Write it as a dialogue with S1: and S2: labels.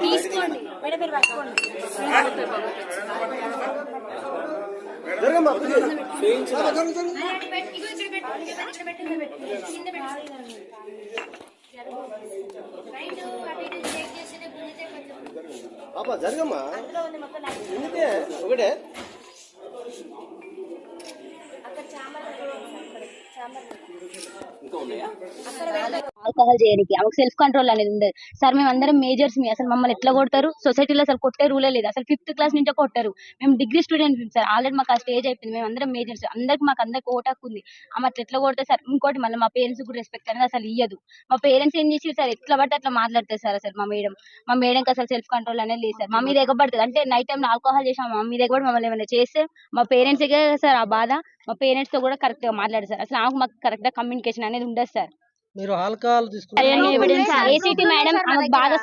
S1: తీసుకోండి మేడం, మీరు పట్టుకోండి.
S2: జరగమ్మా ఒకటే
S3: ఆల్కహాల్ చేయడానికి ఆమెకు సెల్ఫ్ కంట్రోల్ అనేది ఉండదు సార్. మేము అందరం మేజర్స్ అసలు మమ్మల్ని ఎట్లా కొడతారు? సొసైటీలో అసలు కొట్టే రూలే లేదు. అసలు 5th క్లాస్ నుంచే కొట్టారు. మేము డిగ్రీ స్టూడెంట్స్ సార్. ఆల్రెడీ మాకు ఆ స్టేజ్ అయిపోయింది. మేము అందరం మేజర్స్, అందరికి ఓటు హక్కు ఉంది. ఆమె అట్లా ఎట్లా కొడతారు సార్? ఇంకోటి మళ్ళీ మా పేరెంట్స్ కూడా రెస్పెక్ట్ అనేది అసలు ఇయ్యదు. మా పేరెంట్స్ ఏం చేసి సార్ ఎట్లా పడితే అట్లా మాట్లాడతారు సార్. అసలు మా మేడంకి అసలు సెల్ఫ్ కంట్రోల్ అనేది లేదు సార్. మా మీద ఎగబడుతుంది అంటే నైట్ టైం ఆల్కహాల్ చేసాం, మా మీద ఎగబడి మమ్మల్ని ఏమైనా చేస్తే మా పేరెంట్స్ సార్ ఆ బాధ. మా పేరెంట్స్ తో కూడా కరెక్ట్ గా మాట్లాడారు సార్. అసలు మాకు కరెక్ట్ గా కమ్యూనికేషన్ అనేది ఉండదు సార్.
S2: మీరు ఆల్కహాల్ తీసుకుంటే
S3: ఏసీటీ మేడం ఆమెకు బాగా